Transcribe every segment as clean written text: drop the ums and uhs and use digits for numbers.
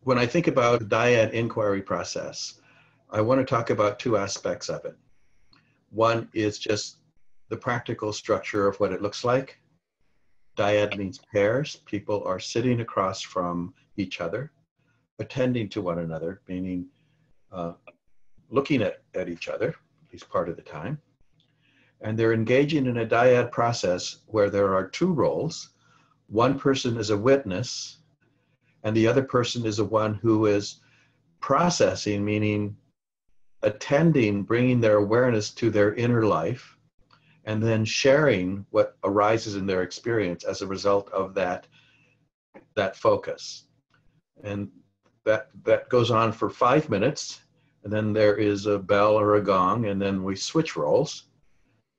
When I think about the Dyad Inquiry Process, I want to talk about two aspects of it. One is just the practical structure of what it looks like. Dyad means pairs. People are sitting across from each other, attending to one another, meaning looking at each other, at least part of the time. And they're engaging in a dyad process where there are two roles. One person is a witness, and the other person is the one who is processing, meaning attending, bringing their awareness to their inner life, and then sharing what arises in their experience as a result of that focus. And that goes on for 5 minutes, and then there is a bell or a gong, and then we switch roles.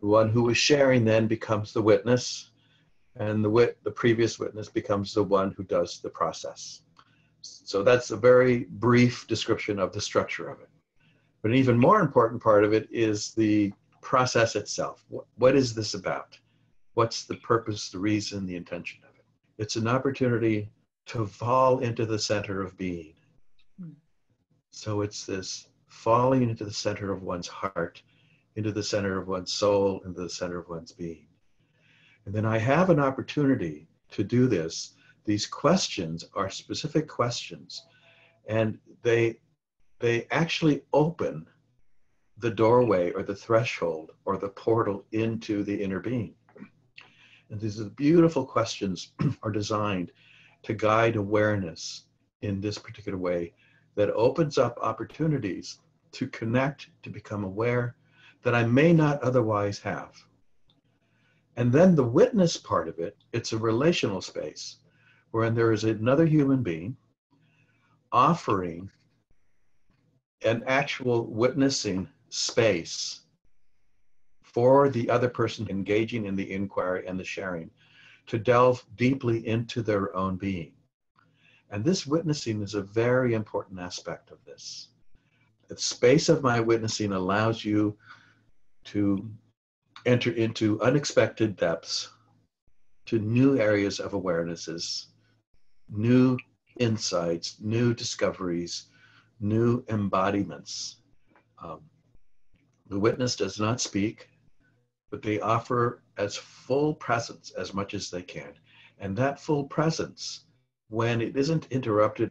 The one who is sharing then becomes the witness, and the previous witness becomes the one who does the process. So that's a very brief description of the structure of it. But an even more important part of it is the process itself. What is this about? What's the purpose, the reason, the intention of it? It's an opportunity to fall into the center of being. So it's this falling into the center of one's heart, into the center of one's soul, into the center of one's being. And then I have an opportunity to do this. These questions are specific questions, and they actually open the doorway or the threshold or the portal into the inner being. And these beautiful questions are designed to guide awareness in this particular way that opens up opportunities to connect, to become aware that I may not otherwise have. And then the witness part of it, it's a relational space wherein there is another human being offering an actual witnessing space for the other person engaging in the inquiry and the sharing to delve deeply into their own being. And this witnessing is a very important aspect of this. The space of my witnessing allows you to enter into unexpected depths, to new areas of awarenesses, new insights, new discoveries, new embodiments. The witness does not speak, but they offer as full presence as much as they can. And that full presence, when it isn't interrupted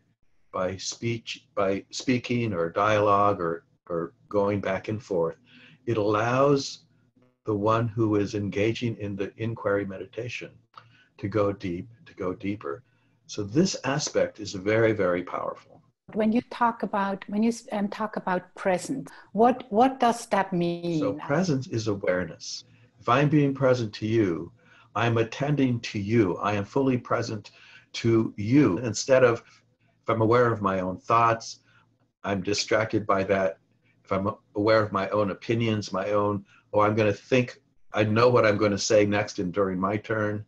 by speech, by speaking or dialogue or going back and forth, it allows the one who is engaging in the inquiry meditation to go deep, to go deeper. So this aspect is very, very powerful. When you talk about presence, what does that mean? So presence is awareness. If I'm being present to you, I'm attending to you. I am fully present to you. Instead of, if I'm aware of my own thoughts, I'm distracted by that. If I'm aware of my own opinions, I'm going to think, I know what I'm going to say next and during my turn,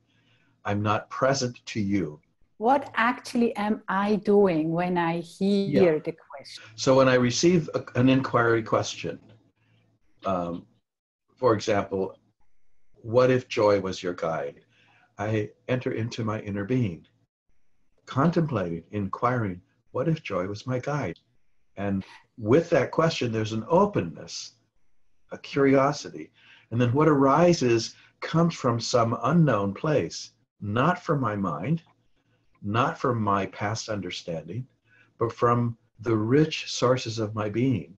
I'm not present to you. What actually am I doing when I hear the question? So when I receive an inquiry question, for example, what if joy was your guide? I enter into my inner being, contemplating, inquiring, what if joy was my guide? And with that question, there's an openness, a curiosity. And then what arises comes from some unknown place, not from my mind, not from my past understanding, but from the rich sources of my being.